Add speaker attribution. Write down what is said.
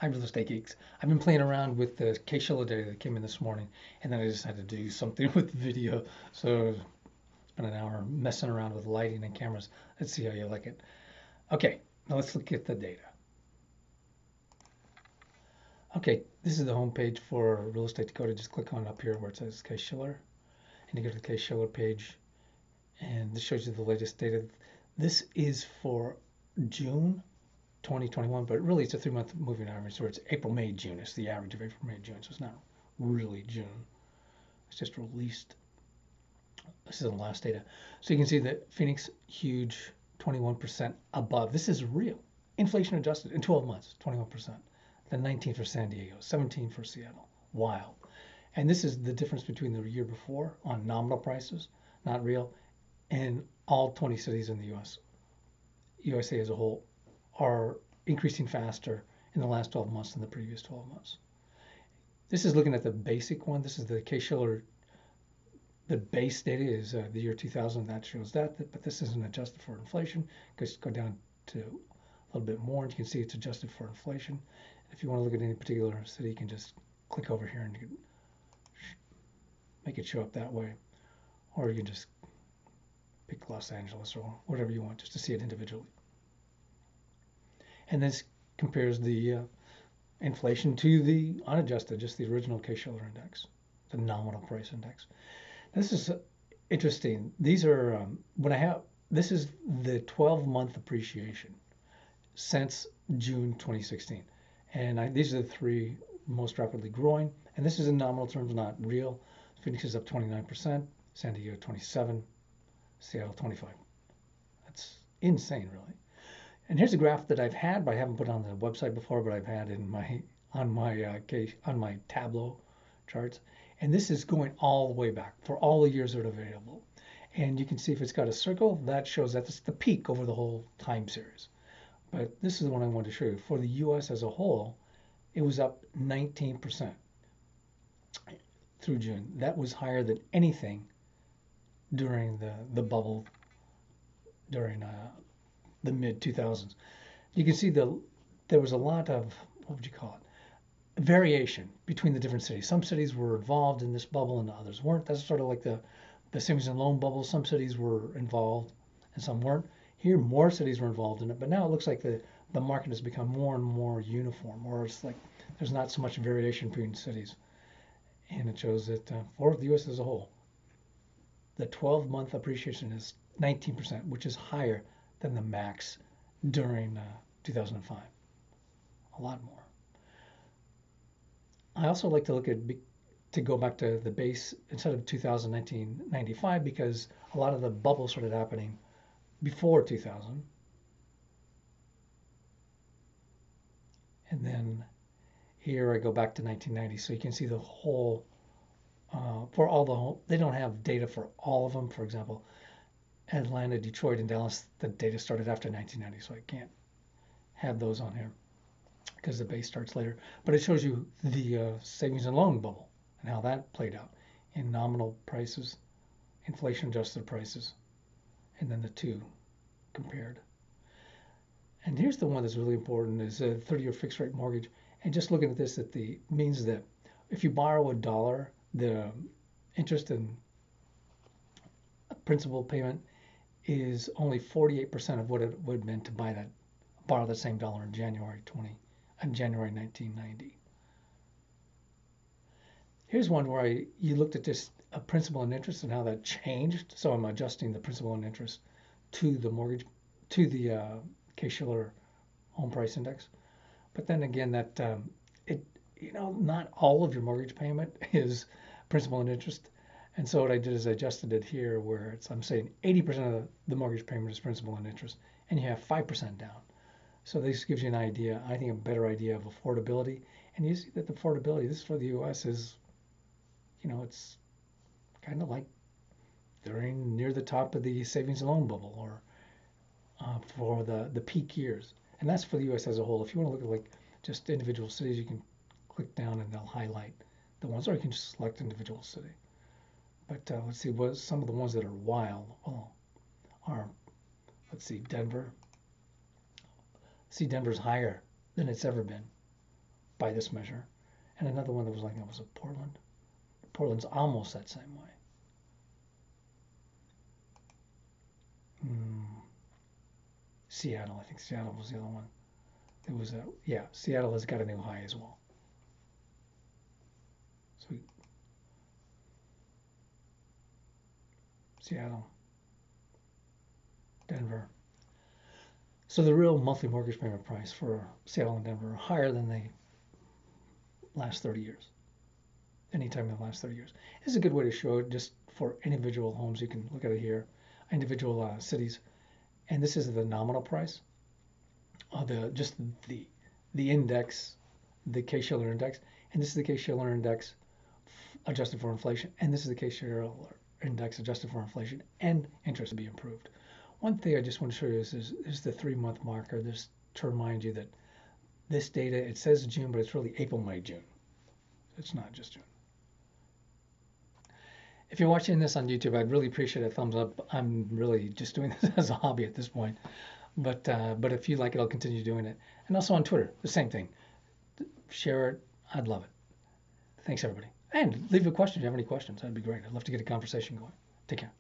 Speaker 1: Hi, real estate geeks. I've been playing around with the Shiller data that came in this morning, and then I just had to do something with video. So spent an hour messing around with lighting and cameras. Let's see how you like it. Okay, now let's look at the data. Okay, this is the home page for Real Estate Dakota. Just click on up here where it says Shiller, and you go to the Shiller page, and this shows you the latest data. This is for June 2021, but really it's a 3-month moving average, so it's April, May, June. It's the average of April, May, June, so it's not really June. It's just released. This is the last data. So you can see that Phoenix, huge, 21% above. This is real. Inflation adjusted in 12 months, 21%. Then 19 for San Diego, 17 for Seattle. Wild. And this is the difference between the year before on nominal prices, not real, and all 20 cities in the USA as a whole are increasing faster in the last 12 months than the previous 12 months. This is looking at the basic one. This is the Shiller. The base data is the year 2000. That shows that, but this isn't adjusted for inflation. Just go down to a little bit more, and you can see it's adjusted for inflation. If you want to look at any particular city, you can just click over here and make it show up that way, or you can just pick Los Angeles or whatever you want, just to see it individually. And this compares the inflation to the unadjusted, just the original Shiller index, the nominal price index. This is interesting. These are this is the 12-month appreciation since June 2016, and these are the three most rapidly growing. And this is in nominal terms, not real. Phoenix is up 29%, San Diego 27, Seattle 25. That's insane, really. And here's a graph that I've had, but I haven't put on the website before, but I've had in on my Tableau charts. And this is going all the way back for all the years that are available. And you can see if it's got a circle, that shows that's the peak over the whole time series. But this is the one I wanted to show you. For the US as a whole, it was up 19% through June. That was higher than anything during the bubble during the mid 2000s. You can see there was a lot of, what would you call it, variation between the different cities. Some cities were involved in this bubble and others weren't. That's sort of like the savings and loan bubble. Some cities were involved and some weren't. Here, more cities were involved in it, but now it looks like the market has become more and more uniform, or it's like there's not so much variation between cities. And it shows that for the U.S. as a whole, the 12-month appreciation is 19%, which is higher than the max during 2005. A lot more. I also like to look at to go back to the base instead of 1995 because a lot of the bubble started happening before 2000. And then here I go back to 1990, so you can see the whole for all they don't have data for all of them. For example, Atlanta, Detroit, and Dallas, the data started after 1990, so I can't have those on here because the base starts later. But it shows you the savings and loan bubble and how that played out in nominal prices, inflation adjusted prices, and then the two compared. And here's the one that's really important is a 30-year fixed rate mortgage. And just looking at this, means that if you borrow $1, the interest and principal payment is only 48% of what it would have been to borrow the same dollar in January 1990. Here's one where you looked at this principal and interest and how that changed. So I'm adjusting the principal and interest to the mortgage, to the Shiller home price index. But then again, that not all of your mortgage payment is principal and interest. And so what I did is I adjusted it here where I'm saying 80% of the mortgage payment is principal and interest, and you have 5% down. So this gives you an idea, I think a better idea of affordability. And you see that the affordability, this for the US is, it's kind of like they're near the top of the savings and loan bubble or for the peak years. And that's for the US as a whole. If you want to look at like just individual cities, you can click down and they'll highlight the ones, or you can just select individual city. But let's see what some of the ones that are wild are. Let's see, Denver. See, Denver's higher than it's ever been. by this measure. And another one that was like that was a Portland. Portland's almost that same way. Seattle, I think Seattle was the other one. It was yeah, Seattle has got a new high as well. So Seattle, Denver. So the real monthly mortgage payment price for Seattle and Denver are higher than the last 30 years. Anytime in the last 30 years. This is a good way to show it just for individual homes. You can look at it here, individual cities, and this is the nominal price. Just the index, the Case-Shiller index, and this is the Case-Shiller index adjusted for inflation, and this is the Case-Shiller index adjusted for inflation and interest to be improved. One thing I just want to show you is the 3-month marker. Just to remind you that this data, it says June, but it's really April, May, June. It's not just June. If you're watching this on YouTube, I'd really appreciate a thumbs up. I'm really just doing this as a hobby at this point. But if you like it, I'll continue doing it. And also on Twitter, the same thing. Share it. I'd love it. Thanks, everybody. And leave a question if you have any questions. That'd be great. I'd love to get a conversation going. Take care.